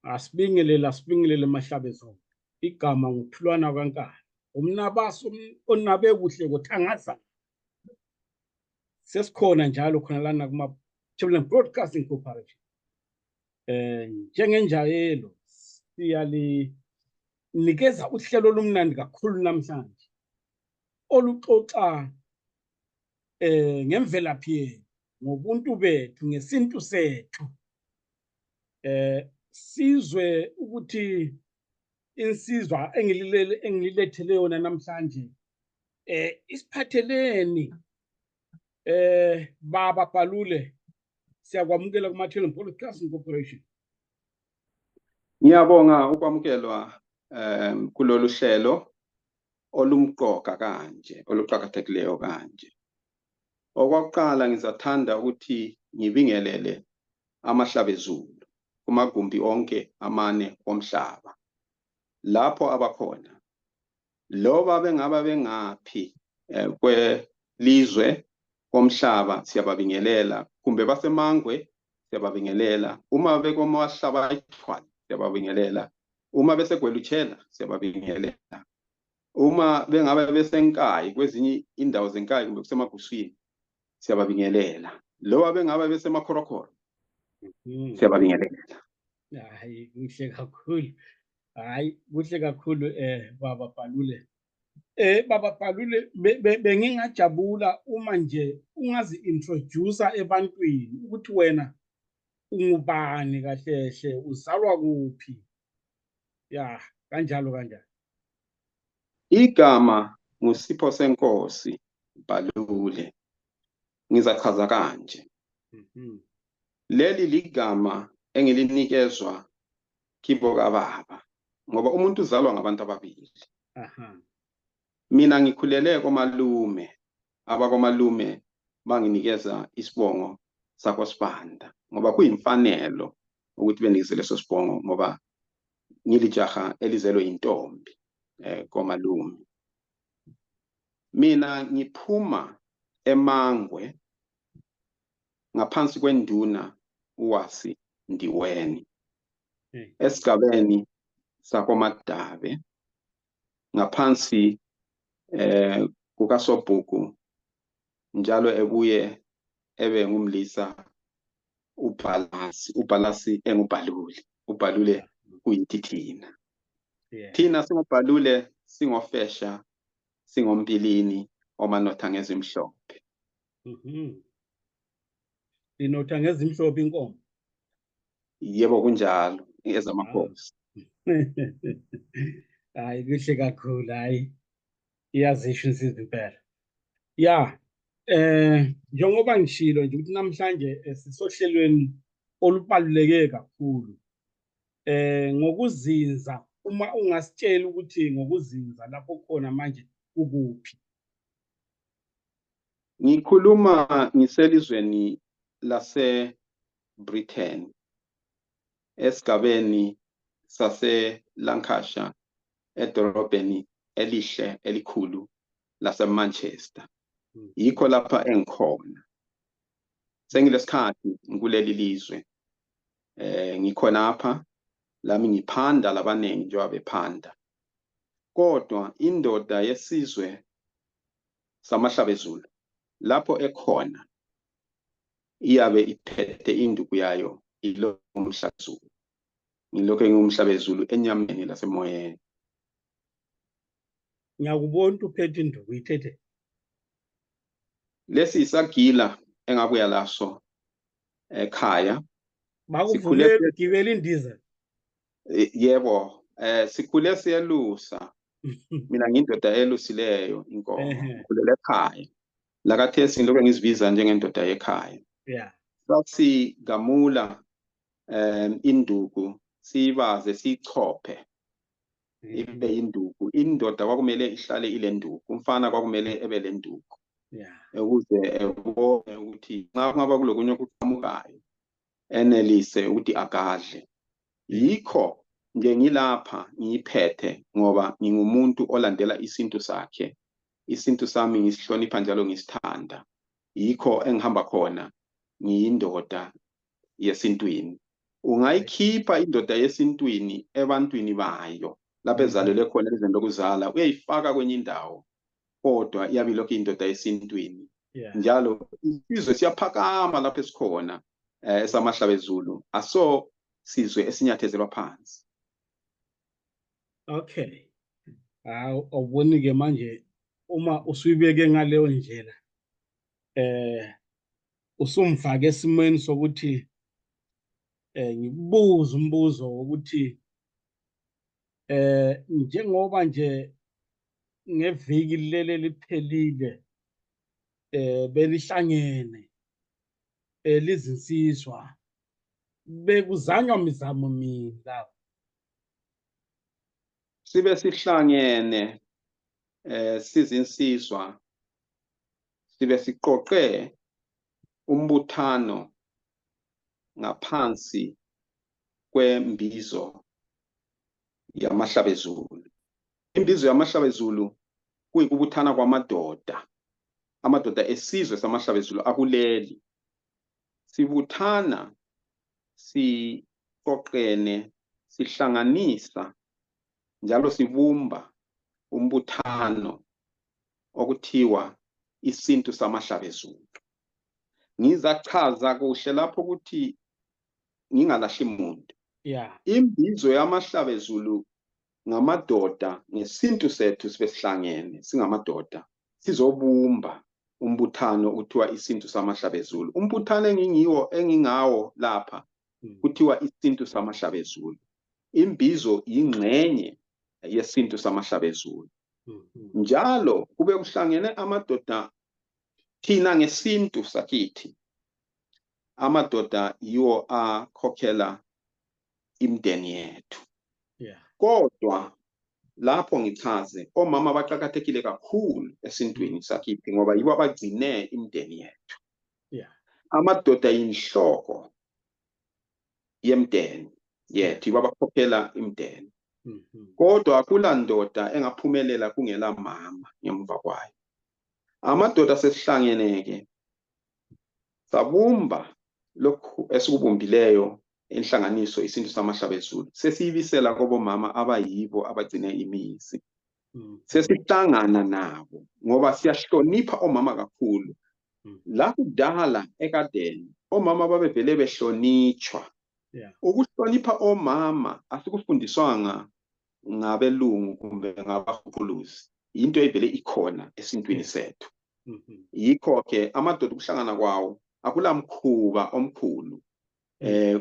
Asibingelele Mahlabezulu. Igama nguThulwana kaNkani. Umnabaso onabe kuhle kothangaza. Sesikhona njalo khona lana kuma Children Broadcasting Corporation. Njengenjayelo siyalinikeza uhlelo lomnandi kakhulu namhlanje. Oluxoxa ngemvelaphi yethu, ngobuntu bethu, ngesintu sethu. Sizwe ukuthi insizwa engililethele yona namhlanje isiphatheleni Baba Palule, siyakwamukela kuma Children Broadcasting Corporation. Ngiyabonga ukwamukelwa kulolu hlelo olumqoka kanje, oluqhakathekileyo kanje. Okwakuqala ngizathanda ukuthi ngibingelele amahlabezulu kumagumbi onke amane omhlaba. Lapho abakhona, loba bengaba bengaphi kwelizwe komhlaba siyababingelela, kumbe basemangwe siyababingelela, uma bekomahlaba ayithwala siyababingelela, uma besegweluthela siyababingelela, uma bengabe besenkayi kwezinye indawo zenkayi kumbe kusemaguswini siyababingelela, loba bengabe besemakhorokhoro siyababingelela. Hayi kuhle kakhulu. Hayi kuhle kakhulu Baba Palule. Baba Palule, bengingajabula uma nje ungazi introduce ebantwini ukuthi wena ungubani kahlehle, uzalwa kuphi. Ya, kanjalo. Igama nguSipho Senkosi Palule. Ngizachaza kanje. Leli ligama engilinikezwa kibo kababa, ngoba umuntu uzalwa ngabantu ababili. Mina ngikhulele komalume, abakomalume banginikeza isibongo sakwaSibanda, ngoba kuyimfanelo ukuthi benikeze leso sibongo ngoba ngilijaha elizelwe intombi komalume. Mina ngiphuma eMangwe ngaphansi kwenduna uWasi Ndiweni, esigabeni sakoMadabe, ngaphansi kukaSobhuku, njalo ebuye ebe ngumlisa uBhalasi engubhaluli. UBhalule kuyithina. Thina singuBhalule, singofesha, singompilini omanotha ngezimhlophe. Inotha ngezimhlophe inkomo. Yebo kunjalo, ezamakhosi. Hayi kuhle kakhulu, hayi iyazisho insizwa impela. Ya, njengoba ngishilo nje ukuthi namhlanje sisohlelweni olubaluleke kakhulu. Ngokuzinza, uma ungasitshela ukuthi ngokuzinza lapho khona manje ukuphi. Ngikhuluma ngiselizweni lase-Britain, esigabeni sase-Lancashire, edolobheni elihle elikhulu lase-Manchester. Yikho lapha engikhona. Sengilesikhathi ngikuleli lizwe. Ngikhona apha, lami ngiphanda labaningi njengoba bephanda. Kodwa indoda yesizwe samahlabezulu lapho ekhona iyabe iphethe induku yayo ilo umhlabezulu. Ngilokho ngumhlabezulu enyameni lasemoyeni. Ngiyakubona uphethe induku uyithethe. Lesi isagila engabuya laso ekhaya. Bakuvule gibela indiza. Yebo, sikhule siyelusa. Mina ngindoda elusileyo inkomo. Ngikhulela ekhaya. Lakathesi ngilokho ngizibiza njengendoda ekhaya. Yeah. Sasigamula induku, sibaze sichophe. Ibe induku. Indoda kwakumele ihlale ile nduku. Umfana kwakumele ebe le nduku. Ukuze ebone ukuthi nxa kungaba kulokunye okuqhamukayo enelise ukuthi agadle. Yikho nje ngilapha ngiyiphethe ngoba ngingumuntu olandela isintu sakhe. Isintu sami ngisihlonipha njalo ngisithanda. Yikho engihamba khona ngiyindoda yesintwini. ungayikhipha indoda yesintwini ebantwini bayo lapho ezalelwe khona ezweni lokuzala uyayifaka kwenye indawo kodwa iyabe ilokhu indoda yesintwini njalo isizwe siyaphakama lapho esikhona esamahlabezulu aso sizwe esinyathezelwa phansi. Okay. Awuboni ke manje uma usuyibeke ngaleyo ndlela usumfake esimweni sokuthi ngikubuza umbuzo wokuthi njengoba nje ngeviki lele liphelile belihlangene lizinsizwa bekuzanywa mizamo mini lapho sibe sihlangene sizinsizwa sibe siqoqe umbuthano ngaphansi kwembizo yamahlabezulu. Imbizo yamahlabezulu kuyikubuthana kwamadoda, amadoda esizwe samahlabezulu akuleli. Sibuthana, siqoqene, sihlanganisa, njalo sibumba umbuthano okuthiwa isintu samahlabezulu. Ngizachaza kuhle lapho ukuthi ngingalahli umuntu. Imbizo yamahlabezulu ngamadoda ngesintu sethu sibe sihlangene singamadoda sizobumba umbuthano uthiwa isintu samahlabezulu. Umbuthano engingawo lapha kuthiwa isintu samahlabezulu. Imbizo yingxenye yesintu samahlabezulu. Njalo kube kuhlangene amadoda thina ngesintu sakithi. Amadoda yiwo akhokhela imndeni yethu. Kodwa lapho ngichaze omama baqhakathekile kakhulu esintwini sakithi ngoba yibo abagcine imndeni yethu. Amadoda yinhloko yemndeni yethu, yibo abakhokhela imndeni. Kodwa akula ndoda engaphumelela kungela mama ngemuva kwayo. Amadoda sesihlangeneke sabumba lokhu esikubumbileyo inhlanganiso isintu samahlabezulu. Sesiyibisela kobo mama abayibo abagcine imizi. Sesihlangana nabo ngoba siyahlonipha omama kakhulu. La kudala ekadeni omama babevele behlonitshwa. Ukuhlonipha omama asikufundiswanga ngabelungu kumbe ngabahuphuluzi. Into evele ikhona esintwini sethu. Yikho ke amadoda ukuhlangana kwawo akula mkhuba omkhulu.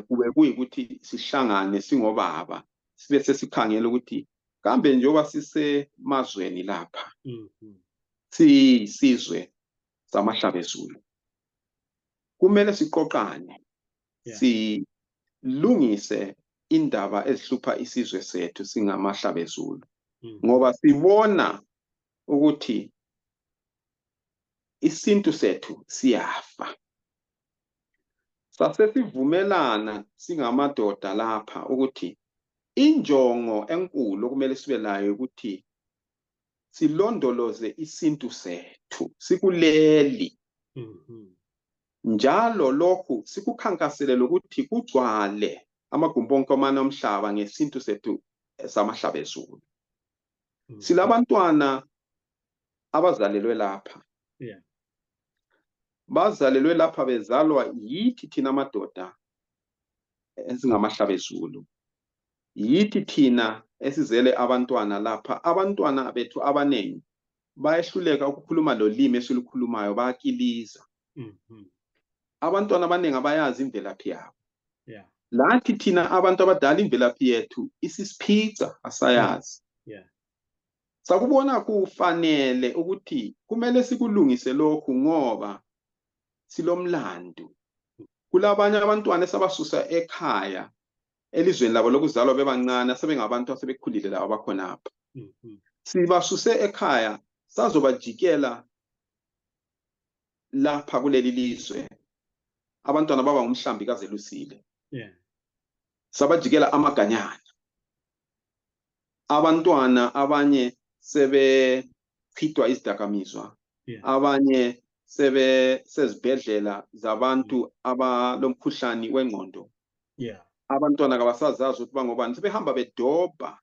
Kube kuyikuthi sihlangane singobaba sibe sesikhangela ukuthi kambe njengoba sisemazweni lapha sisizwe samahlabezulu kumele siqoqane silungise indaba ezihlupha isizwe sethu singamahlabezulu ngoba sibona ukuthi isintu sethu siyafa. Sasesivumelana singamadoda lapha ukuthi injongo enkulu okumele sibe nayo ukuthi silondoloze isintu sethu sikuleli. Njalo lokhu sikukhankasele ukuthi kugcwale amagumbi onke omane omhlaba ngesintu sethu samahlabezulu. Silabantwana abazalelwe lapha. Bazalelwe lapha bezalwa yithi thina amadoda esingamahlabezulu. Yithi thina esizele abantwana lapha. Abantwana bethu abanengi bayehluleka ukukhuluma lolimi esilukhulumayo, bayakiliza. Abantwana abanengi abayazi imvelaphi yabo. Lathi thina abantu abadala imvelaphi yethu isisiphica asayazi. Sakubona kufanele ukuthi kumele sikulungise lokhu ngoba silomlando. Kulabanye abantwana esabasusa ekhaya elizweni labo lokuzalwa bebancane sebengabantu asebekhulile labo bakhonapha. Sibasuse ekhaya sazobajikela lapha kuleli lizwe. Abantwana baba umhlambi kazelusile. Sabajikela amaganyana. Abantwana abanye sebechithwa izidakamizwa. Abanye sezibhedlela zabantu abalomkhuhlane wengqondo. abantwana kabasazazi ukuthi bangobani, sebehamba bedobha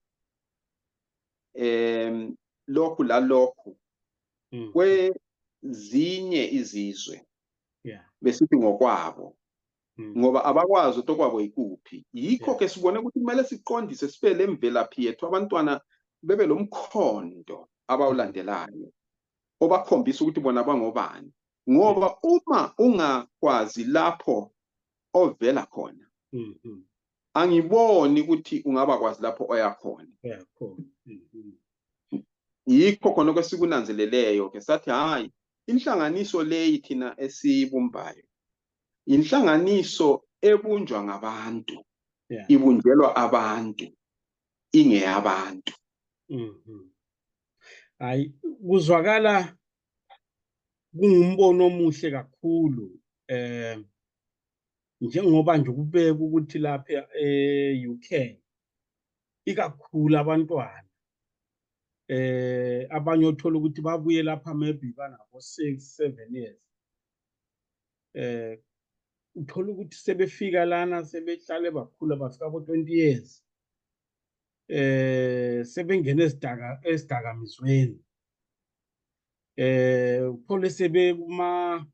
lokhu lalokhu kwezinye izizwe besithi ngokwabo, ngoba abakwazi ukuthi okwabo yikuphi. Yikho ke sibone ukuthi kumele siqondise sibe lemvelaphi yethu, abantwana bebe lomkhondo abawulandelayo obakhombisa ukuthi bona bangobani, ngoba uma ungakwazi lapho ovela khona angiboni ukuthi ungaba kwazi lapho oya khona. Yikho khona kwesikunanzeleleyo ke sathi hayi, inhlanganiso leyi thina esibumbayo inhlanganiso ebunjwa ngabantu, ibunjelwa abantu, ingeyabantu. Hayi, kuzwakala kungumbono omuhle kakhulu njengoba nje kubeka ukuthi lapha UK ikakhulu abantwana abanye othola ukuthi babuye lapha maybe banabo 6-7 years, uthola ukuthi sebefika lana sebehlale bakhula bafika ko 20 years, sebengena esidakamizweni, uthole sebe kuma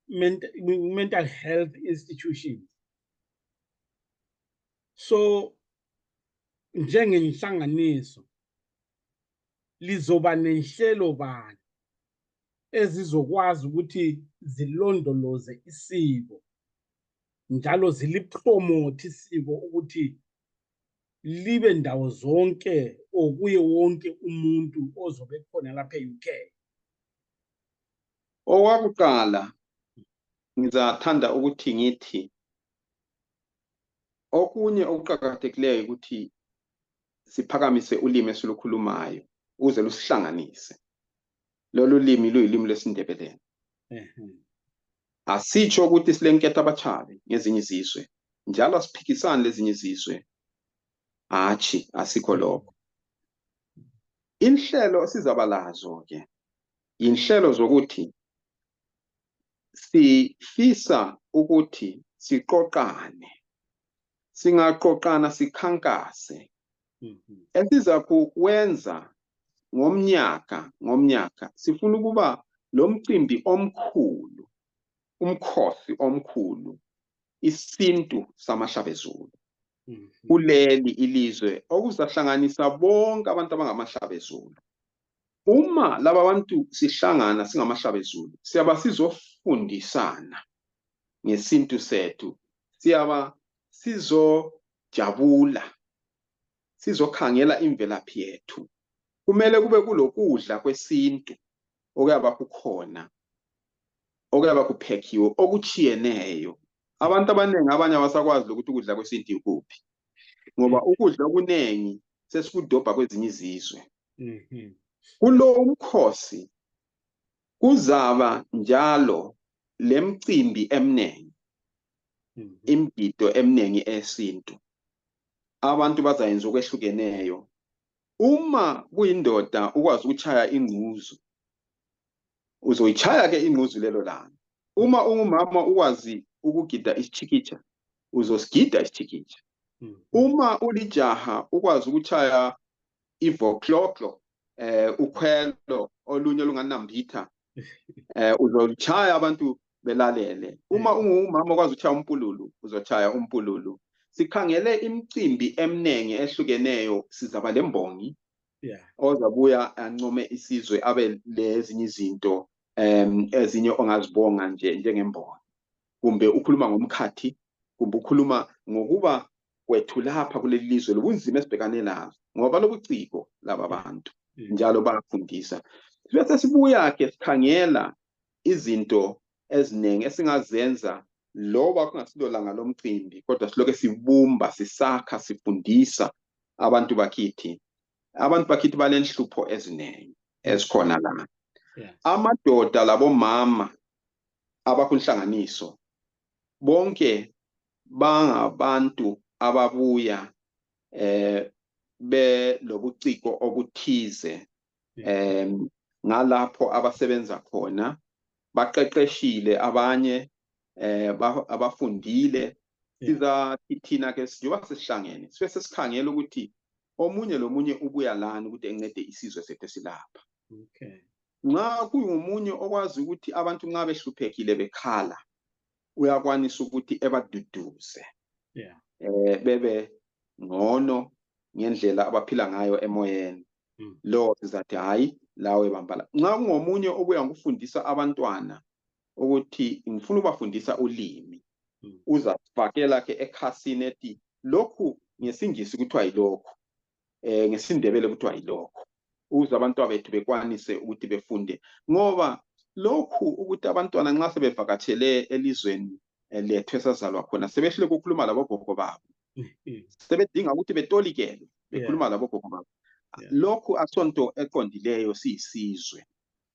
mental health institutions. So njengenhlanganiso lizoba nenhlelo bani ezizokwazi ukuthi zilondoloze isiko njalo zilipromote isiko ukuthi libe ndawo zonke okuye wonke umuntu ozobe khona lapha e-UK? Owakuqala ngizathanda ukuthi ngithi okunye okuqhakathekileyo ukuthi siphakamise ulimi esilukhulumayo ukuze lusihlanganise. Lolu limi luyilimi lesiNdebele. Asitsho ukuthi silenketho abachabe ngezinye izizwe, njalo asiphikisane lezinye izizwe. Hachi, asikho lokho. Inhlelo esizaba lazo ke inhlelo zokuthi sifisa ukuthi siqoqane, singaqoqana sikhankase. Esiza kwenza ngomnyaka sifuna ukuba lo mcimbi omkhulu, umkhosi omkhulu, isintu samahlabezulu kuleli ilizwe okuzahlanganisa bonke abantu abangamahlabezulu. Uma laba bantu sihlangana singamahlabezulu, siyaba sizofundisana ngesintu sethu, siyaba sizojabula, sizokhangela imvelaphi yethu. Kumele kube kulokudla kwesintu okuyaba kukhona, okuyaba kuphekiwe okuchiyeneyo. Abantu abaningi abanye abasakwazi ukuthi ukudla kwesintu ikuphi, ngoba ukudla okuningi sesikudobha kwezinye izizwe. Kulo umkhosi kuzaba njalo lemcimbi eminingi, imgido eminingi esintu. Abantu bazayenza okwehlukeneyo. Uma kuyindoda ukwazi ukuchaya ingquzu, uzoyichaya ke ingquzu lelo langa. Uma ungumama ukwazi ukugida isichikicha, uzosigida isichikicha. Uma ulijaha ukwazi ukuchaya ivokloklo, ukhwelo olunye olunganambitha, uzolichaya abantu belalele. Uma ungumama ukwazi ukuchaya umpululu, uzochaya umpululu. Sikhangele imicimbi eminingi ehlukeneyo, sizaba lembongi ozabuya ancome isizwe abe lezinye izinto ezinye ongazibonga njengembongi. Kumbe ukhuluma ngomkhathi, kumbe ukhuluma ngokuba kwethu lapha kuleli lizwe lobunzima esibhekane nazo, ngoba lobuciko laba bantu njalo bayafundisa. Bese sibuya ke sikhangela izinto eziningi esingazenza loba kungasilolanga lomcimbi, kodwa siloke sibumba, sisakha, sifundisa abantu bakithi. Abantu bakithi balenhlupho eziningi ezikhona la. Amadoda labomama abakunhlanganiso bonke bangabantu ababuya belobuciko obuthize ngalapho abasebenza khona, baqeqeshile abanye, abafundile, siza thina ke sijoba sesihlangene sibe sesikhangela ukuthi omunye lomunye ubuya lana ukuthi encede isizwe sethu silapha. Okay. Nxa kuyumunye okwazi ukuthi abantu nxa behluphekile bekhala uyakwanisa ukuthi ebaduduze. Yeah. Bebe ngono ngendlela abaphila ngayo emoyeni. Lo sizathi hayi lawe bambala. Nxa kungomunye obuya ngufundisa abantwana ukuthi ngifuna ubafundisa ulimi. Uzafakela ke ekhasini ethi lokhu ngesingisi kuthiwa yilokho. Ngesindebele kuthiwa yilokho. Uze abantwana bethu bekwanise ukuthi befunde ngoba lokhu ukuthi abantwana nxa sebevakatshele elizweni lethu esazalwa khona sebehlele ukukhuluma labogogo babo. Sebedinga ukuthi betolikele bekhuluma labogogo babo. Lokhu asonto eqondileyo siyisizwe.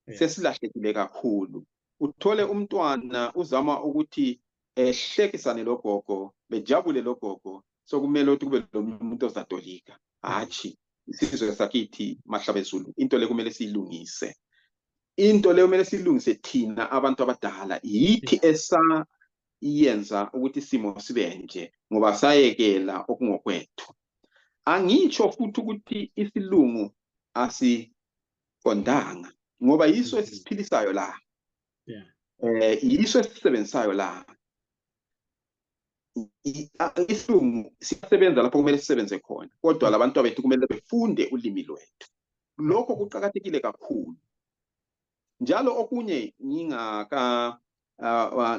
Sesilahlekile kakhulu. Uthole umntwana uzama ukuthi ehlekisane logogo bejabule logogo sokumele ukuthi kube lomuntu ozatolika. Hachi isizwe sakithi Mahlabezulu into le kumele siyilungise. Into le kumele siyilungise thina abantu abadala yithi esayenza ukuthi isimo sibe nje ngoba sayekela okungokwethu. Angitsho futhi ukuthi isilungu asiqondanga ngoba yiso esisiphilisayo la. Yiso esisebenzayo la. Isilungu siyasebenza lapho kumele sisebenze khona kodwa labantu abethu kumele befunde ulimi lwethu. Lokho kuqhakathekile kakhulu. Njalo okunye ngingaka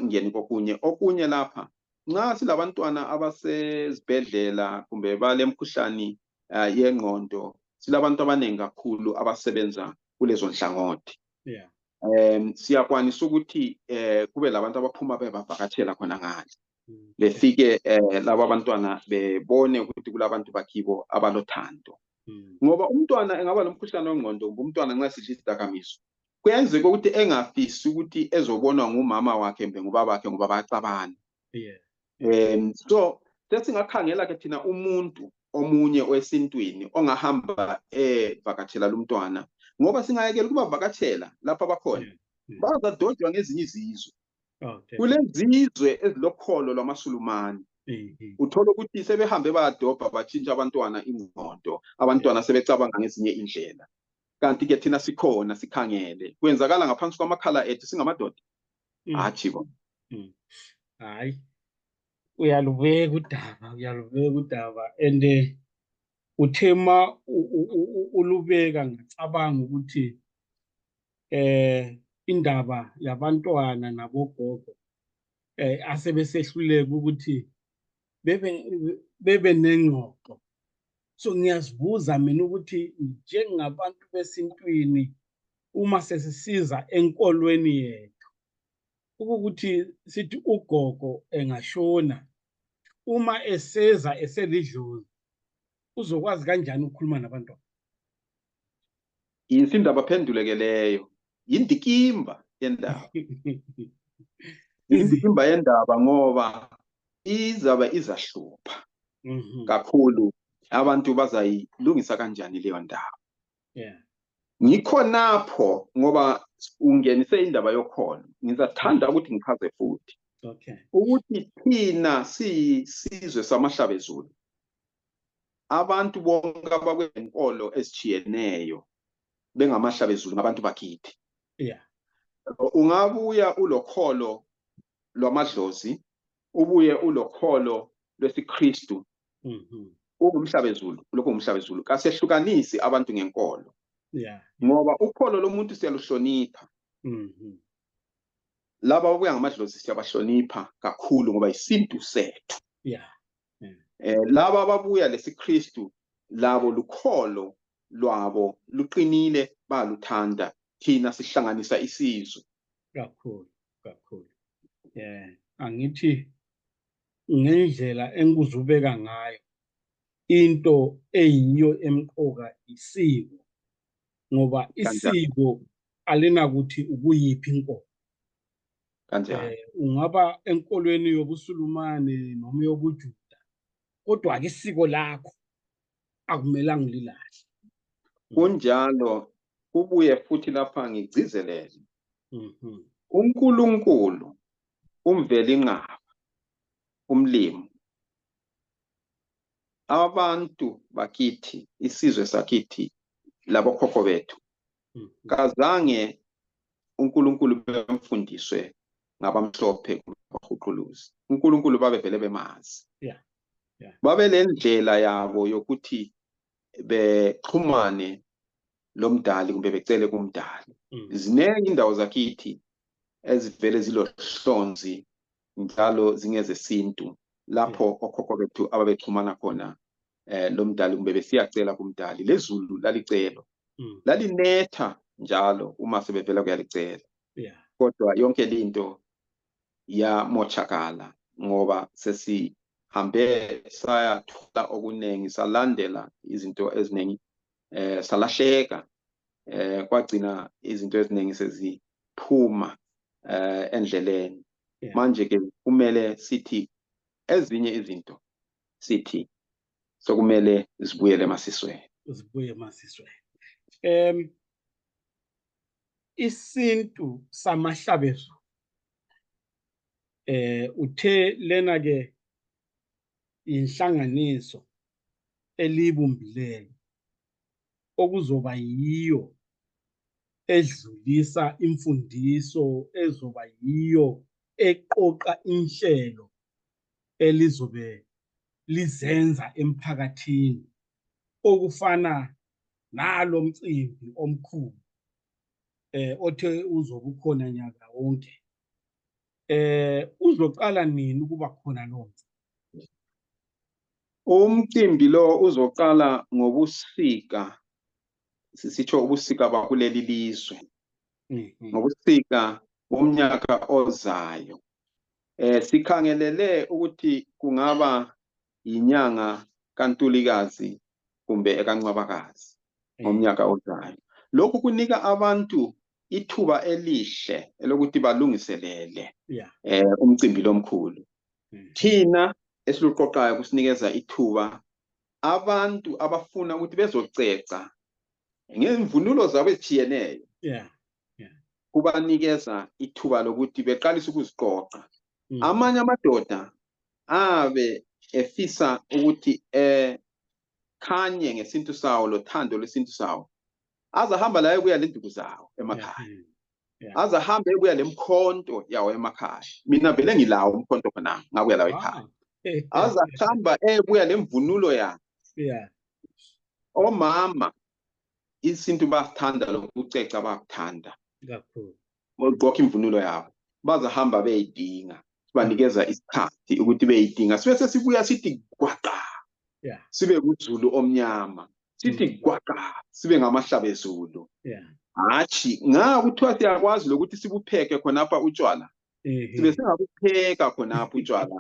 ngeni kokunye okunye lapha nxa silabantwana abasezibhedlela kumbe balemkhuhlane yengqondo silabantu abanengi kakhulu abasebenza kulezo nhlangothi. Siyakwanisa ukuthi kube labantu abaphuma bebavakatshela khona ngale. Befike laba abantwana bebone ukuthi kulabantu bakibo abalothando. Ngoba umntwana engaba lomkhuhlane wengqondo umntwana nxa sidla isidakamizwa kuyenzeka ukuthi engafisi ukuthi ezobonwa ngumama wakhe mbe ngubaba wakhe ngoba bayaxabana. So sesingakhangela ke thina umuntu omunye wesintwini ongahamba evakatshela lumntwana ngoba singayekela ukuba vakatshela lapha bakhona bazadodwa ngezinye izizwe. Kulezizwe ezilokholo lwamaSulumane. Uthola ukuthi sebehambe bayadobha batshintsha abantwana ingqondo abantwana sebecabanga ngezinye indlela. Kanti ke thina sikhona sikhangele kwenzakala ngaphansi kwamakhala ethu singamadoda. Hachi bo. Hayi uyalubeka udaba and uthema ulubeka ngicabanga ukuthi indaba yabantwana nabogogo asebesehluleka ukuthi bebe nengxoxo. So ngiyazibuza mina ukuthi njengabantu besintwini uma sesisiza enkolweni yethu ukuthi sithi ugogo engashona uma eseza eselidlozi uzokwazi kanjani ukukhuluma nabantwana? Insindaba phendulekeleyo yindikimba yendaba. Indikimba yendaba ngoba izabe izahlupha kakhulu abantu bazayilungisa kanjani leyo ndaba. Ngikho napho ngoba ungenise indaba yokholo ngizathanda ukuthi ngichaze futhi ukuthi thina siyisizwe samahlabezulu abantu bonke abakwenkolo ezijiyeneyo bengamahlabezulu ngabantu bakithi. Ungabuya ulokholo lwamadlozi ubuye ulokholo lwesiKristu ungumhlabezulu lokho ngumhlabezulu kasehlukanisi abantu ngenkolo. Ngoba ukholo lomuntu siyaluhlonipha. Laba ababuya ngamadlozi siyabahlonipha kakhulu ngoba isintu sethu. Laba ababuya lesiKristu labo lukholo lwabo luqinile baluthanda thina sihlanganisa isizwe. Kakhulu. Angithi ngendlela engikuzubeka ngayo into eyiyo emqoka isiko ngoba isiko alinakuthi ukuyiphi inkolo. Kanjani? Ungaba enkolweni yobuSulumane noma yobuJuda kodwa ke isiko lakho akumelanga lilahle. Kunjalo kubuye futhi lapha ngigcizelele. uNkulunkulu umveli ngqaba umlimi abantu bakithi, isizwe sakithi, labo khokho bethu, kazange uNkulunkulu bemfundiswe ngabamhlophe bahuquluzi. uNkulunkulu babevele bemazi. Babe lendlela yabo yokuthi bexhumane lomdali kumbe becele kumdali. Ziningi indawo zakithi ezivele zilohlonzi njalo zingezesintu lapho okhokho bethu ababexhumana khona lomdali kumbe besiyacela kumdali. Lezulu lalicelo lalinetha njalo uma sebevela kuyalicela. Kodwa yonke linto yamochakala ngoba sesihambe sayathola okuningi, salandela izinto eziningi, salahleka, kwagcina izinto eziningi seziphuma endleleni. Manje ke kumele sithi ezinye izinto sithi sokumele zibuyele emasisweni. Zibuye emasisweni. Isintu samahlabezo uthe lena ke inhlanganiso elibumbileyo okuzoba yiyo edlulisa imfundiso, ezoba yiyo eqoqa inhlelo elizobe lizenza emphakathini okufana nalo mcimbi omkhulu othe uzobe ukhona nyaka wonke. Uzoqala nini ukuba khona lo mcimbi? Umcimbi lo uzoqala ngobusika, sisitsho ubusika bakuleli lizwe, ngobusika bomnyaka ozayo. Sikhangelele ukuthi kungaba inyanga kaNtulikazi kumbe ekaNcwabakazi ngomnyaka ozayo. Lokhu kunika abantu ithuba elihle elokuthi balungiselele umcimbi lomkhulu. Thina esiluqoqayo kusinikeza ithuba abantu abafuna ukuthi bezoceca ngemvunulo zabo ezithiyeneyo. Kubanikeza ithuba lokuthi beqalise ukuziqoqa. Amanye amadoda abe efisa ukuthi khanye ngesintu sawo, lothando lwesintu sawo, azahamba la ebuya lenduku zawo emakhaya, azahamba ebuya lemkhonto yawo emakhaya. Mina vele ngilawo umkhonto khona ngabuya lawo ekhaya. Azahamba ebuya lemvunulo yawo. Omama isintu basithanda lokuceca, bakuthanda kakhulu ukugqoka imvunulo yabo, bazahamba beyidinga. Banikeza isikhathi ukuthi beyidinga. Sibe sesibuya sithi gwaqa, sibe kuZulu omnyama, sithi gwaqa, sibe ngamahlabezulu. Hatshi kuthiwa siyakwazi lokuthi sibupheke khonapha utshwala, sibe singabupheka khonapha utshwala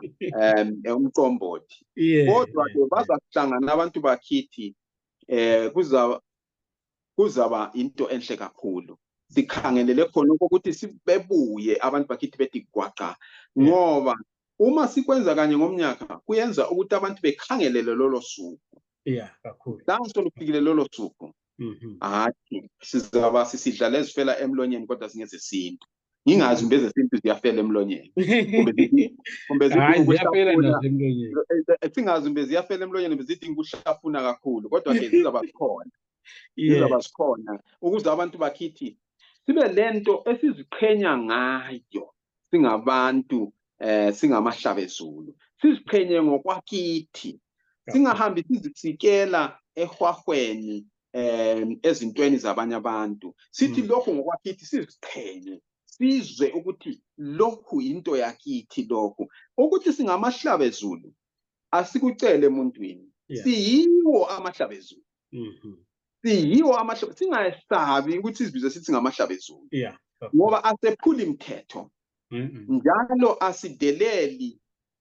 umqombothi. Kodwa ke bazahlangana abantu bakithi, kuzaba into enhle kakhulu. Sikhangelele khona ukuthi sibebuye abantu bakithi bethi gwaqa, ngoba uma sikwenza kanye ngomnyaka kuyenza ukuthi abantu bekhangelele lolo suku. Kakhulu. Lanxa solufikile lolo suku, hathi sizaba sisidlala ezifela emlonyeni kodwa singezesintu. Ngingazi umbe zesintu ziyafela emlonyeni. Singazi umbe ziyafela emlonyeni bezidinga ukuhlafuna kakhulu, kodwa ke zizaba khona. Zizaba sikhona ukuze abantu bakithi sibe lento esiziqhenya ngayo singabantu, singamahlabezulu. Siziqhenye ngokwakithi, singahambi sizisikela ehwahweni ezintweni zabanye abantu. Sithi lokhu ngokwakithi, siziqhenye, sizwe ukuthi lokhu into yakithi. Lokhu ukuthi singamahlabezulu asikucele emuntwini, siyiwo amahlabezulu. Siyiwo amahlabezulu, singayesabi ukuthi sizibize sithi ngamahlabezulu, ngoba asephula imithetho, njalo asideleli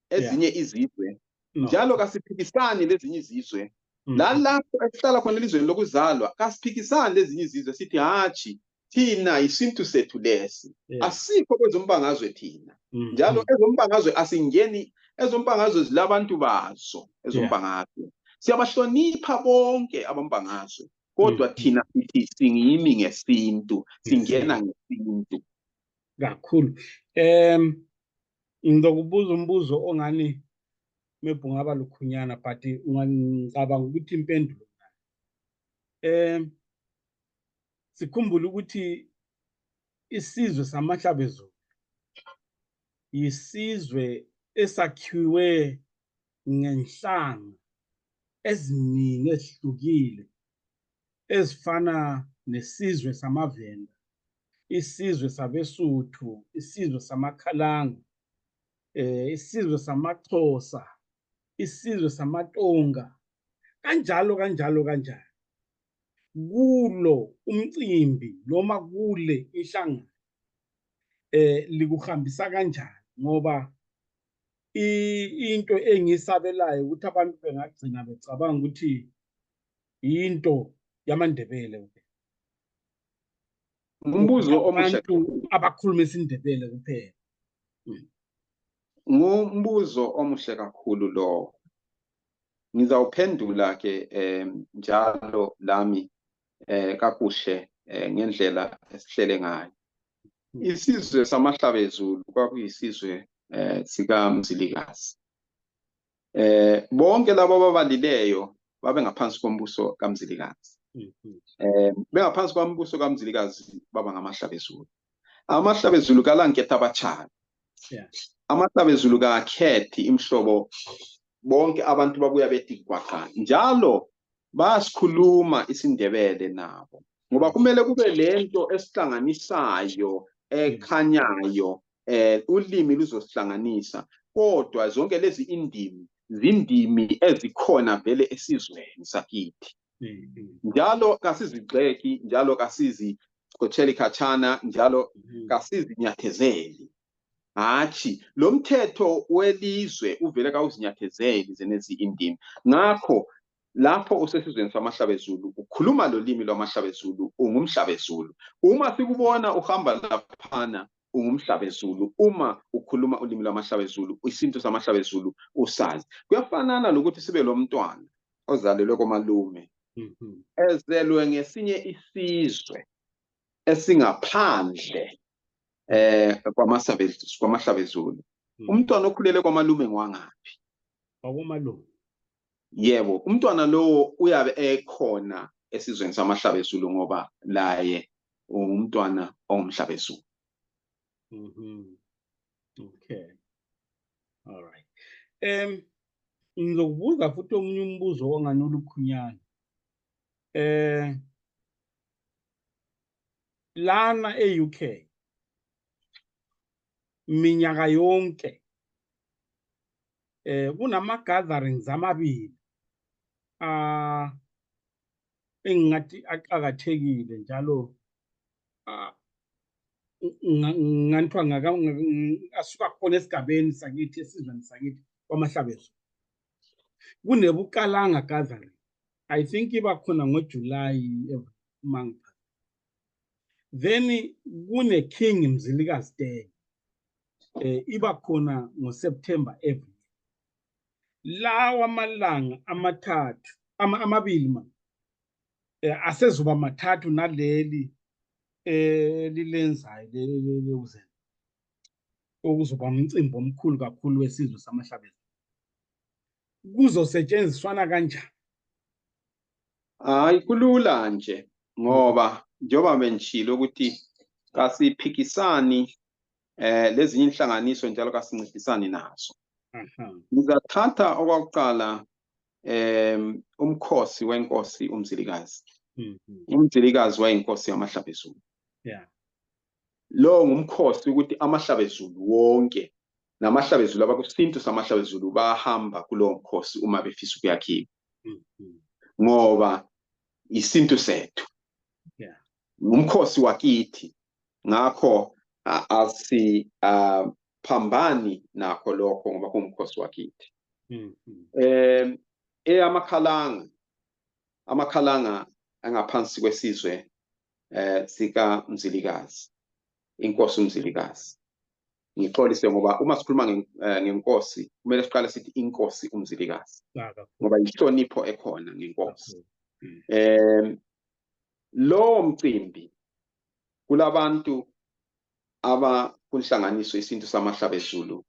ezinye izizwe, njalo kasiphikisani lezinye izizwe. Lalapho esihlala khona elizweni lokuzalwa, kasiphikisani lezinye izizwe, sithi hatshi thina isintu sethu lesi, asikho kwezombangazwe thina. Njalo ezombangazwe asingeni, ezombangazwe zilabantu bazo. Ezombangazwe siyabahlonipha bonke abombangazwe, kodwa thina sithi singimi ngesintu, singena ngesintu. Kakhulu. Ngizokubuza umbuzo ongani maybe ungaba lukhunyana but ngicabanga ukuthi impendulo sikhumbule ukuthi isizwe samahlabezulu yisizwe esakhiwe ngenhlanga eziningi ezihlukile ezifana nesizwe samaVenda, isizwe sabeSuthu, isizwe samakhalanga, isizwe samaXhosa, isizwe samaTonga, kanjalo kanjalo kanjalo. Kulo umcimbi noma kule inhlangano likuhambisa kanjani, ngoba into engisabelayo ukuthi abantu bengagcina becabanga ukuthi into yamaNdebele Umbuzo omuhle, abantu abakhuluma isiNdebele kuphela. ngumbuzo omuhle kakhulu lo. Ngizawuphendula ke njalo lami kakuhle ngendlela esihlele ngayo. Isizwe samahlabezulu kwakuyisizwe sikaMzilikazi. Bonke labo ababalileyo babe ngaphansi kombuso kaMzilikazi. Bengaphansi kombuso kaMzilikazi baba ngamahlabezulu. Amahlabezulu kalanketha abachana. Amahlabezulu kakhethi imhlobo, bonke abantu babuya bethi kwaqa. Njalo basikhuluma isiNdebele nabo. Ngoba kumele kube lento esihlanganisayo ekhanyayo, ulimi luzosihlanganisa. Kodwa zonke lezi indimi zindimi ezikhona vele esizweni sakithi. Njalo kasizigxeki, njalo kasizicotsheli khatshana, njalo kasizinyathezeli. Hachi, lo mthetho welizwe uvele kawuzinyathezeli zenezi indimi. Ngakho lapho usesizweni samahlabezulu ukhuluma lo limi lwamahlabezulu, ungumhlabezulu. Uma sikubona uhamba laphana ungumhlabezulu, uma ukhuluma ulimi lwamahlabezulu, isintu samahlabezulu usazi. Kuyafanana lokuthi sibe lo mntwana ozalelwe komalume ezelwe ngesinye isizwe esingaphandle kwamahlabezulu. Umntwana okhulele kwamalume ngwangaphi? Kwakumalume. Yebo, umntwana lo uyabe ekhona esizweni samahlabezulu ngoba laye umntwana ongumhlabezulu. Okay. All right. Ngizokubuza futhi omunye umbuzo ongani olukhunyana. Lana e-UK minyaka yonke kunama gatherings amabili engathi aqhakathekile njalo nganithiwa asuka khona esigabeni sakithi esizweni sakithi kwamahlabezulu. Kunebukalanga gathering, I think iba khona ngoJuly every month. Then kune King Mzilikazi Day, iba khona ngoSeptember every year. Lawa amalanga amathathu amabili asezuba mathathu naleli lilenzayo leleuze okuzoba umcimbi omkhulu kakhulu wesizwe samahlabezulu. Kuzosetshenziswana kanjani? Hayi, kulula nje ngoba njengoba benjilo ukuthi kasiphikisani lezinye inhlanganiso njalo kasincintisani nazo. Ngizathatha okwakuqala umkhosi wenkosi uMzilikazi. uMzilikazi wayinkosi yamahlabezulu. Lo ngumkhosi ukuthi amahlabezulu wonke namahlabezulu abakusintu samahlabezulu bahamba kulowo mkhosi uma befisa ukuyakhiwa. Ngoba isintu sethu. Umkhosi wakithi. Ngakho phambani nakho lokho ngoba kumkhosi wakithi. Amakhalanga angaphansi kwesizwe sika Mzilikazi, inkosi uMzilikazi. Ngixolise ngoba uma sikhuluma ngenkosi kumele siqale sithi inkosi uMzilikazi ngoba inhlonipho ekhona ngenkosi. Lo mcimbi kulabantu kunhlanganiso isintu samahlabezulu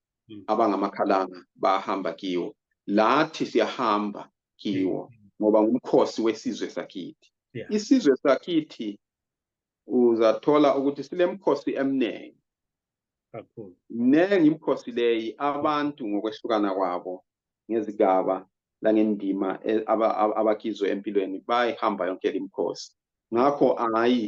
abangamakhalanga bahamba kiwo lathi siyahamba kiwo ngoba ngumkhosi wesizwe sakithi. Isizwe sakithi uzathola ukuthi silemkhosi eminingi. Mningi imikhosi leyi, abantu ngokwehlukana kwabo ngezigaba langendima abakizo empilweni bayihamba yonke imikhosi. Ngakho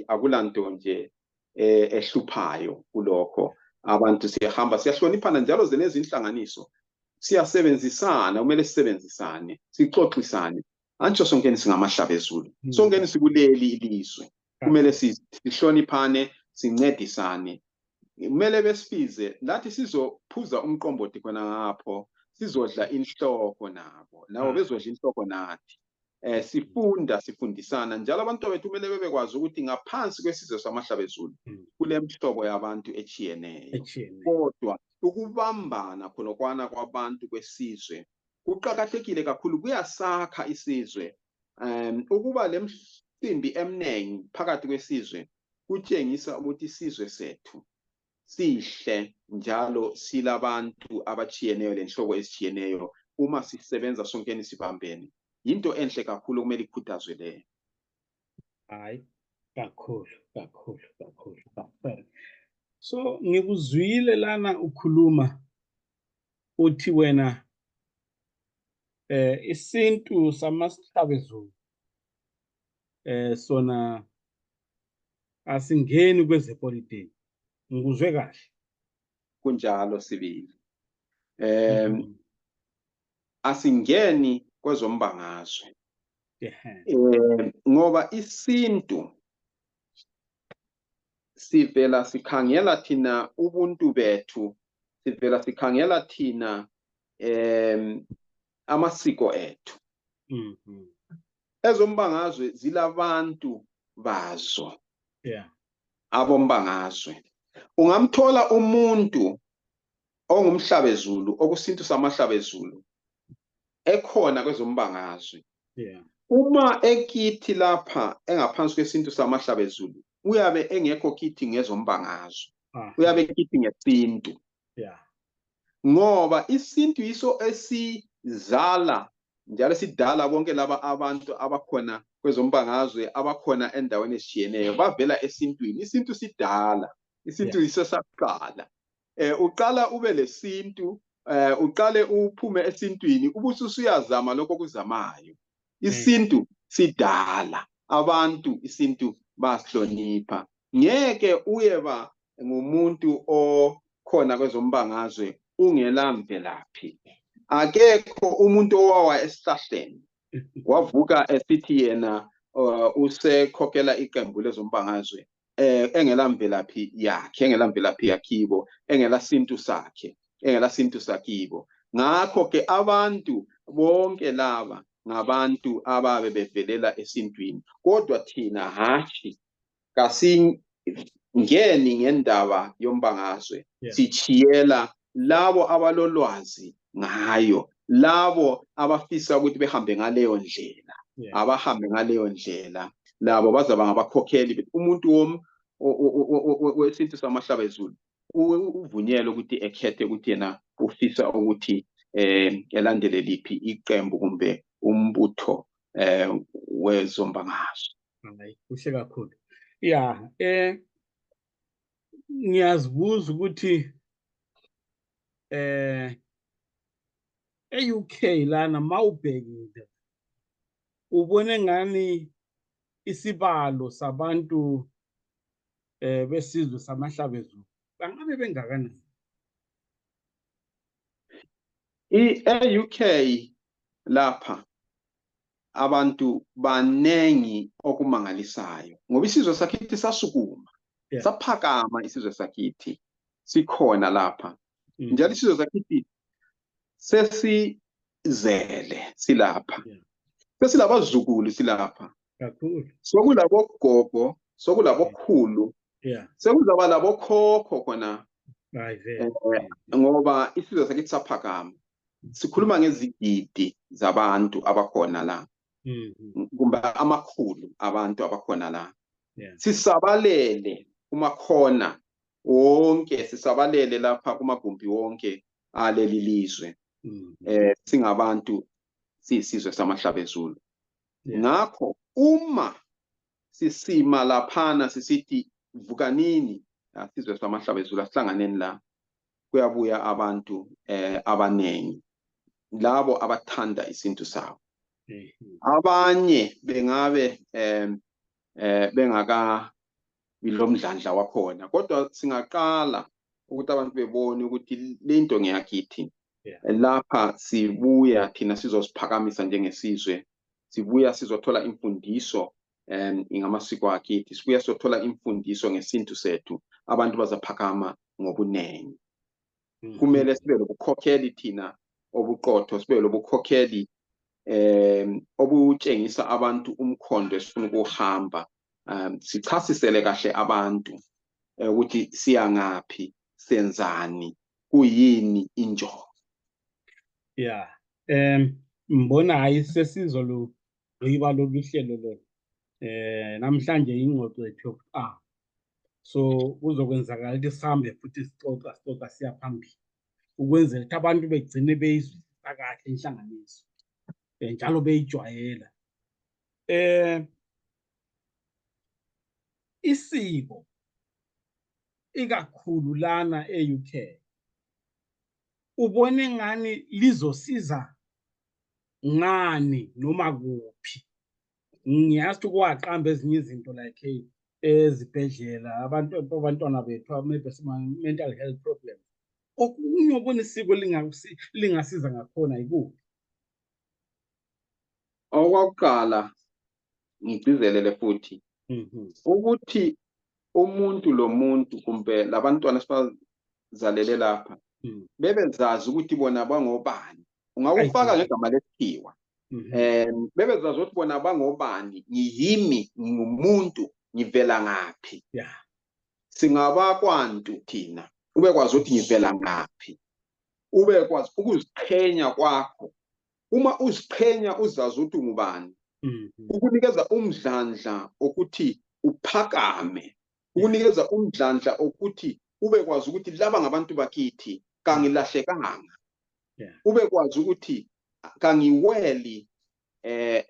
akulanto nje ehluphayo kulokho. Abantu siyahamba siyahloniphana njalo zenezi inhlanganiso. Siyasebenzisana, kumele sisebenzisane, sixoxisane. Antsho sonkeni singamahlabezulu. Sonkeni sikuleli ilizwe. Kumele sihloniphane, sincedisane. Kumele besifize lathi sizophuza umqombothi khona ngapho, sizodla inhloko nabo. Nabo bezodla inhloko nathi. Sifundisana njalo abantu bethu kumele bebekwazi ukuthi ngaphansi kwesizwe samahlabezulu kule mhlobo yabantu echiyeneyo. Kodwa ukubambana khonokwana kwabantu kwesizwe kuqhakathekile kakhulu, kuyasakha isizwe. Ukuba lemsimbi eminingi phakathi kwesizwe kutshengisa ukuthi isizwe sethu sihle njalo silabantu abachiyeneyo lenhlobo ezichiyeneyo. Uma sisebenza sonkeni sibambene, into enhle kakhulu kumele ikhuthazwe leyo. Hayi, kakhulu. So ngikuzwile lana ukhuluma uthi wena isintu samahlabezulu sona asingeni kwezepolitiki. Ngikuzwe kahle? Kunjalo Sibili. Asingeni kwezombangazwe. Ngoba isintu sivela sikhangela thina ubuntu bethu, sivela sikhangela thina amasiko ethu. Ezombangazwe zilabantu bazo. Abombangazwe. Ungamthola umuntu ongumhlabezulu, okusintu samahlabezulu, ekhona kwezombangazwe. Uma ekithi lapha engaphansi kwesintu samahlabezulu, uyabe engekho kithi ngezombangazwe. Uyabe kithi ngesintu. Ngoba isintu yiso esizala njalo sidala bonke laba abantu abakhona kwezombangazwe, abakhona endaweni ezitshiyeneyo, bavela esintwini. Isintu sidala. Isintu yiso saqala. Uqala ube lesintu, uqale uphume esintwini, ubusuyazama lokho kuzamayo. Isintu sidala. Abantu isintu basihlonipha. Ngeke uyeba ngumuntu okhona kwezombangazwe ungelamvelaphi. Akekho umuntu owawa esihlahleni wavuka esithi yena usekhokhela iqembu lezombangazwe engelamvelaphi yakhe, engelamvelaphi yakibo, engelasintu sakhe, engelasintu sakibo. Ngakho ke abantu bonke laba ngabantu ababe bevelela esintwini. Kodwa thina hashi kasingeni ngendaba yombangazwe. Sichiyela labo abalolwazi ngayo, labo abafisa ukuthi behambe ngaleyo ndlela. Abahambe ngaleyo ndlela, labo bazaba ngabakhokheli. Umuntu wesintu samahlabezulu uvunyelwe ukuthi ekhethe ukuthi yena ufisa ukuthi elandele liphi iqembu kumbe umbutho wezombangazwe. Hayi, kuhle kakhulu. Ngiyazibuza ukuthi e-UK lana mawubhekile ubone ngani isibalo sabantu besizwe samahlabezulu bangabe bengakanani? E-UK lapha abantu banengi okumangalisayo ngoba isizwe sakithi sasukuma, saphakama. Isizwe sakithi sikhona lapha. Njalo isizwe sakithi sesizele silapha. Sesilabazukulu silapha. Sokulabogogo, sokulabokhulu, sekuzaba labokhokho khona. Ngoba isizwe sakithi saphakama. Sikhuluma ngezigidi zabantu abakhona la. Kumbe amakhulu abantu abakhona la. Sisabalele kumakhona wonke, sisabalele lapha kumagumbi wonke aleli lizwe. singabantu siyisizwe samahlabezulu. Ngakho uma sisima laphana sisithi vukanini isizwe samahlabezulu asihlanganeni la, kuyabuya abantu abanengi labo abathanda isintu sawo. Abanye bengabe bengaka bilomdlandla wakhona, kodwa singaqala ukuthi abantu bebone ukuthi lento ngeyakithi. Lapha sibuya thina sizosiphakamisa njengesizwe, sibuya sizothola imfundiso ngamasiko akithi, sibuya sizothola imfundiso ngesintu sethu, abantu bazaphakama ngobunengi. Kumele sibe lobukhokheli thina obuqotho, sibe lobukhokheli obutshengisa abantu umkhondo esifuna ukuhamba, sichasisele kahle abantu ukuthi siyangaphi, senzani, kuyini injongo. Mbona hayi sesizolo riba lokuhlelo lo. Namhlanje ingxoxo yethu yokuqala. So uzokwenzakala ukuthi sihambe futhi sixoxa siya phambili. Ukwenzela ukuthi abantu begcine beyizwisisa kahle inhlanganiso. Njalo beyijwayela. Isiko ikakhulu lana e-UK ubone ngani lizosiza ngani noma kuphi. Ngiyazi kwaqamba ezinye izinto like ezibhedlela abantwana bethu maybe mental health problems. Okunye ubona isiko lingasiza ngakhona yikuphi? Okokuqala ngigcizelele futhi ukuthi umuntu lo muntu kumbe labantwana sibazalele lapha bebezazi ukuthi bona bangobani. Ungakufaka ngegama lesikhiwa. Bebezazi ukuthi bona bangobani, ngiyimi, ngingumuntu, ngivela ngaphi. Singabakwantu thina, ubekwazi ukuthi ngivela ngaphi, ubekwazi ukuziqhenya kwakho. Uma uziqhenya uzazi ukuthi ungubani, ukunikeza umdlandla ukuthi uphakame, ukunikeza umdlandla ukuthi ubekwazi ukuthi laba ngabantu bakithi, kangilahlekanga. Ubekwazi ukuthi kangiweli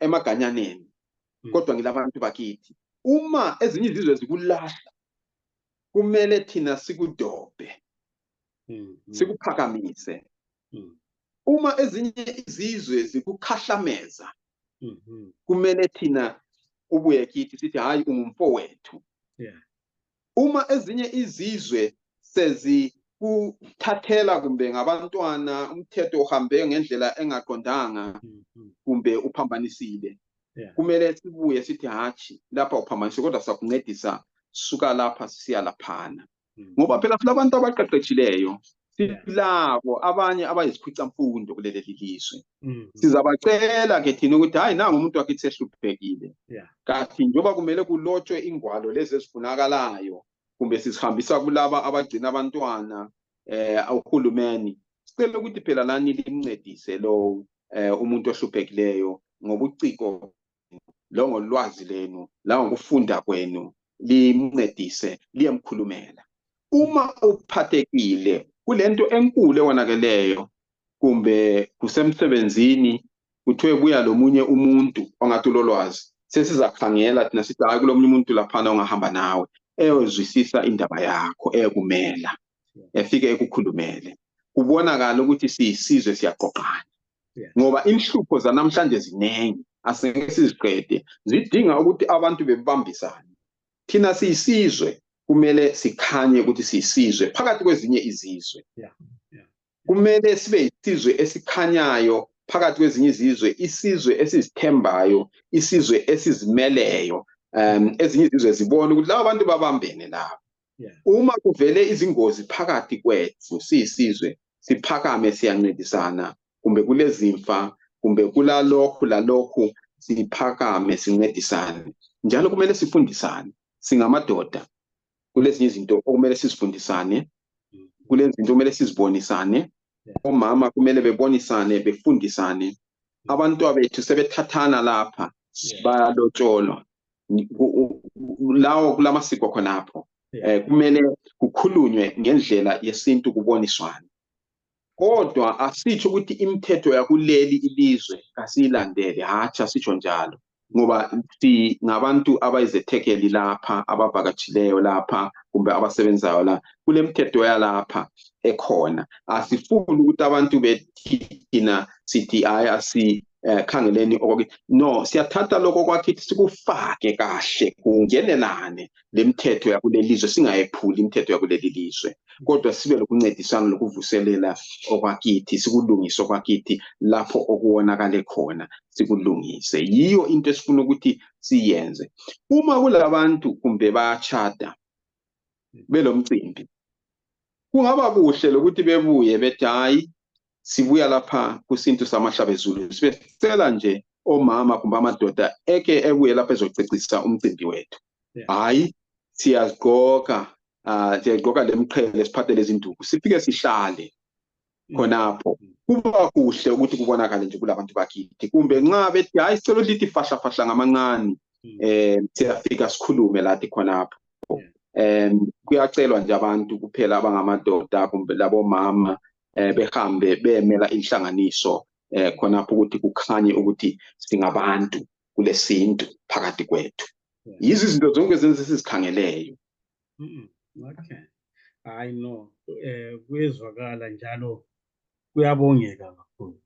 emaganyaneni, kodwa ngilabantu bakithi. Uma ezinye izizwe zikulahla, kumele thina sikudobe, sikuphakamise. Uma ezinye izizwe zikukhahlameza, kumele thina ubuye kithi sithi hayi ungumfowethu. Uma ezinye izizwe sezikuthathela kumbe ngabantwana umthetho uhambe ngendlela engaqondanga kumbe uphambanisile, kumele sibuye sithi hachi lapha uphambanise, kodwa sakuncedisa suka lapha siya laphana. Ngoba phela silabantu abaqeqeshileyo, silabo abanye abayisikhwicamfundo kuleli lizwe. Sizabacela ke thina ukuthi hayi nangu umuntu wakithi sehluphekile. Kanti njoba kumele kulotshwe ingwalo lezi ezifunakalayo kumbe sisihambisa kulaba abagcina abantwana uhulumeni, sicela ukuthi phela lani limncedise lo umuntu ohluphekileyo ngobuciko lo ngolwazi lenu la ngokufunda kwenu, limncedise liyemkhulumela. Uma uphathekile kulento enkulu ewonakeleyo kumbe kusemsebenzini kuthiwe buya lomunye umuntu ongathi ulolwazi, sesizakhangela thina sithi hayi kulomunye umuntu laphana ongahamba nawe eyozwisisa indaba yakho, ekumela efike ekukhulumele. Kubonakala ukuthi siyisizwe siyaqoqana. Ngoba inhlupho zanamhlanje zinengi, asingeke siziqede, zidinga ukuthi abantu bebambisane. Thina siyisizwe kumele sikhanye ukuthi siyisizwe phakathi kwezinye izizwe. Kumele sibe isizwe esikhanyayo phakathi kwezinye izizwe, isizwe esizithembayo, isizwe esizimeleyo. Ezinye izizwe zibona ukuthi laba bantu babambene labo. Uma kuvele izingozi phakathi kwethu siyisizwe, siphakame siyancedisana, kumbe kulezimfa kumbe kulalokhu siphakame sincedisane. Njalo kumele sifundisane singamadoda. Kulezinye izinto okumele sizifundisane, kulezinto kumele sizibonisane. Omama kumele bebonisane, befundisane. Abantu abethu sebethathana lapha bayalotsholwa. Lawo kulamasiko khonapho kumele kukhulunywe ngendlela yesintu kuboniswane. kodwa asitsho ukuthi imithetho yakuleli ilizwe kasiyilandele, hatshi asitsho njalo, ngoba ngabantu abayizethekeli lapha, abavakatshileyo lapha kumbe abasebenzayo la, kule mithetho yalapha ekhona. Asifuni ukuthi abantu bethina sithi hayi khangeleni okwakithi. No, siyathatha lokho kwakithi sikufake kahle kungenelane le mithetho yakuleli lizwe, singayephuli imithetho yakuleli lizwe, kodwa sibe lokuncedisana lokuvuselela okwakithi, sikulungise okwakithi lapho okuwonakale khona, sikulungise. Yiyo into esifuna ukuthi siyenze. Uma kulabantu kumbe bayachata belomcimbi, kungaba kuhle lokuthi bebuye bethi hayi sibuya lapha kusintu samahlabezulu, sibecela nje omama kumbe amadoda eke ebuye lapha ezocecisa umcimbi wethu. Hayi siyazigqoka le mqhele, siphathe lezi nduku, sifike sihlale khonapho. Kuba kuhle ukuthi kubonakale nje kulabantu bakithi, kumbe nxa bethi hayi sicela ukuthi fahla ngamancane, siyafika sikhulume lathi khonapho. Kuyacelwa nje abantu kuphela abangamadoda kumbe labomama behambe bemela inhlanganiso khonapho ukuthi kukhanye ukuthi singabantu kulesintu phakathi kwethu. Yizo izinto zonke esizikhangeleyo. Okay. I know. Kuyezwakala njalo, kuyabongeka kakhulu.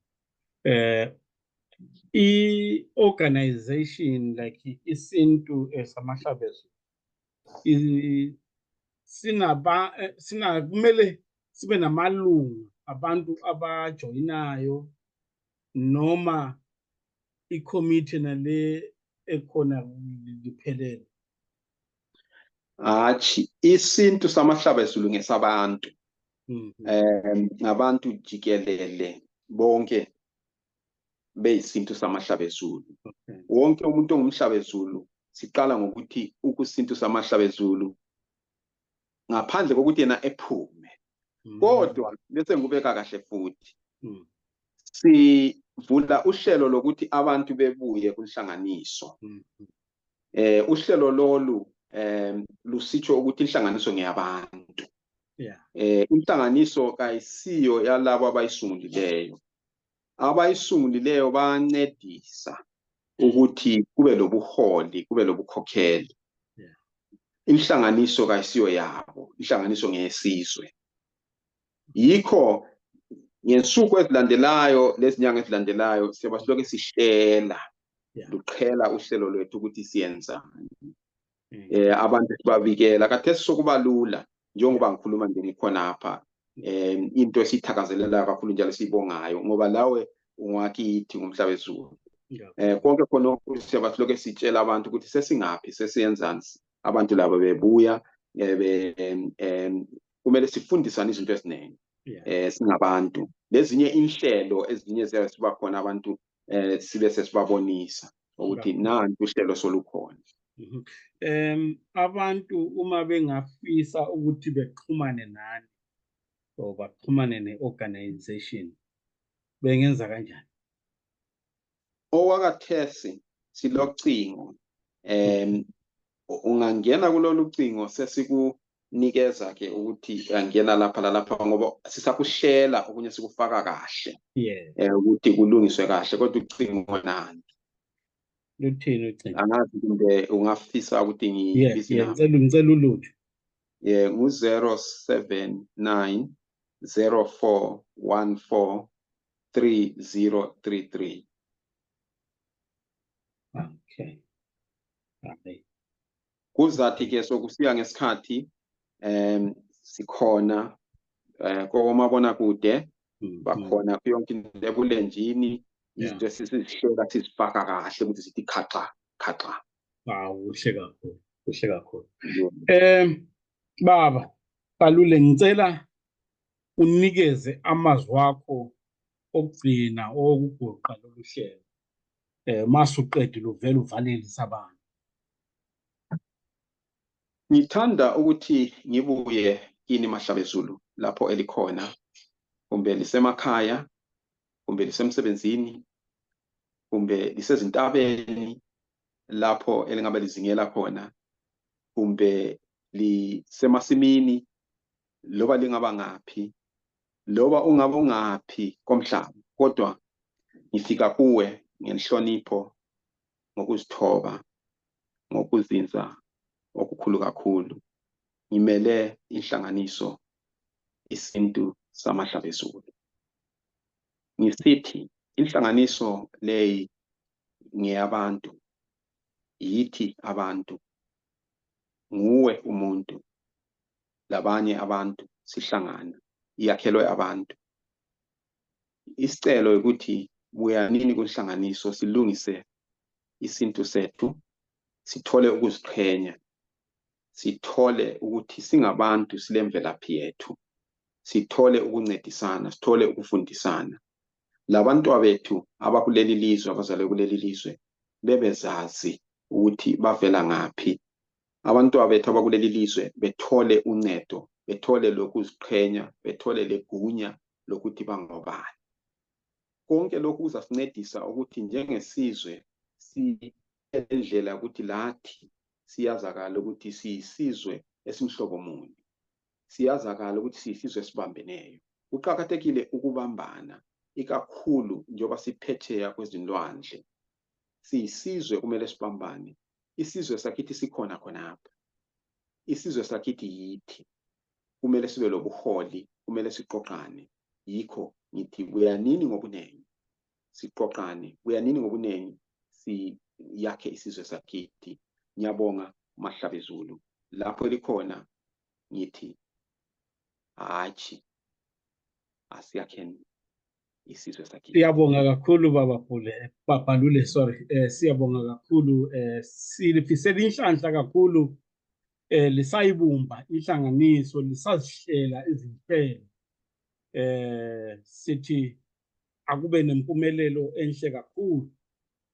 I-organization like isintu samahlabezulu kumele sibe namalungu, abantu abajoyinayo, noma i-committee nale ekhona liphelele. Hatshi, isintu samahlabezulu ngesabantu, ngabantu jikelele bonke beyisintu samahlabezulu. Wonke umuntu ongumhlabezulu siqala ngokuthi ukusintu samahlabezulu ngaphandle kokuthi yena ephume, kodwa bese ngubeka kahle futhi sivula uhlelo lokuthi abantu bebuye kunhlanganiso. Uhlelo lolu lusitsho ukuthi inhlanganiso ngeyabantu. Inhlanganiso kayisiyo yalabo abayisungulileyo. Abayisungulileyo bayancedisa ukuthi kube lobuholi, kube lobukhokheli. Inhlanganiso kayisiyo yabo, inhlanganiso ngeyesizwe. Yikho ngensuku ezilandelayo, lezinyanga ezilandelayo, siyoba siloke sihlela, luqhela uhlelo lwethu ukuthi siyenzani. Abantu sibabikela, khathesi sokuba lula njengoba ngikhuluma nje ngikhonapha. Into esithakazelela kakhulu njalo siyibongayo ngoba lawe ungakithi ngumhlabezulu. Konke khona siyoba siloke sitshela abantu ukuthi sesingaphi, sesiyenzani. Abantu labo bebuya, kumele sifundisane izinto eziningi singabantu. Lezinye inhlelo ezinye ziyabe siba khona abantu sibe sesibabonisa ukuthi nanti uhlelo solukhona. Abantu uma bengafisa ukuthi bexhumane nani or baxhumane ne-organization, bengenza kanjani? Owakathesi silocingo, ungangena kulolu cingo sesikunikeza ke ukuthi angena lapha lalapha, ngoba sisakuhlela okunye sikufaka kahle ukuthi kulungiswe kahle, kodwa ucingo nani luthini ucingo? Angazi kumbe ungafisa ukuthi ngicela ulutho. ngu-079 0414 3033. Okay. Kuzathi ke sokusiya ngesikhathi sikhona komabonakude, bakhona yonke into ebulenjini, izinto esizihlela sizifaka kahle ukuthi sithi khaxa. Kuhle kakhulu, kuhle kakhulu. Baba Kalule, ngicela unikeze amazwi wakho okugcina okugoqa lolu hlelo. Masuqedile uvela uvalelise abantu. Ngithanda ukuthi ngibuye kini mahlabezulu lapho elikhona, kumbe lisemakhaya, kumbe lisemsebenzini, kumbe lisezintabeni lapho elingabe lizingela khona, kumbe lisemasimini, loba lingaba ngaphi, loba ungabe ungaphi komhlaba kodwa ngifika kuwe ngenhlonipho ngokuzithoba ngokuzinza okukhulu kakhulu ngimele inhlanganiso isintu samahlabezulu ngisithi inhlanganiso leyi ngeyabantu yithi abantu nguwe umuntu labanye abantu sihlangana yakhelwe abantu isicelo ukuthi buyanini kunhlanganiso silungise isintu sethu sithole ukuziqhenya sithole ukuthi singabantu silemvelaphi yethu sithole ukuncedisana sithole ukufundisana labantu bethu abakuleli lizwe abazalwe kuleli lizwe bebezazi ukuthi bavela ngaphi abantu bethu abakuleli lizwe bethole uncedo bethole lokuziqhenya bethole legunya lokuthi bangobani konke lokhu kuzasincedisa ukuthi njengesizwe siyendlela ukuthi lathi siyazakala ukuthi siyisizwe esimhlobo munye siyazakala ukuthi siyisizwe esibambeneyo kuqhakathekile ukubambana ikakhulu njengoba siphethea kwezindwandle siyisizwe kumele sibambane isizwe sakithi sikhona khonapha isizwe sakithi yithi kumele sibe lobuholi kumele siqoqane yikho ngithi buyanini ngobunengi siqoqane buyanini ngobunengi siyakhe isizwe sakithi ngiyabonga Mahlabezulu lapho likhona ngithi hayi asiyakheni isizwe sakithi siyabonga kakhulu baba Lule sorry siyabonga kakhulu silifisela inhlanhla kakhulu lisayibumba inhlanganiso lisazihlela izinhlelo sithi akube nempumelelo enhle kakhulu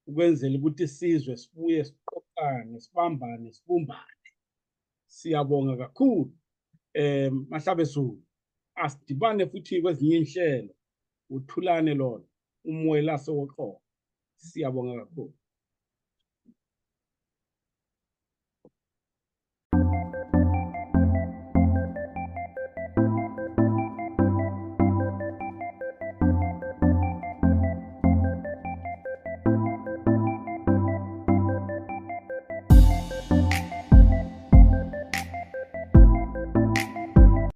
ukwenzela ukuthi isizwe sibuye siqoqane sibambane sibumbane siyabonga kakhulu Mahlabezulu asidibane futhi kwezinye inhlelo uthulane lona umoya laso woqoqo siyabonga kakhulu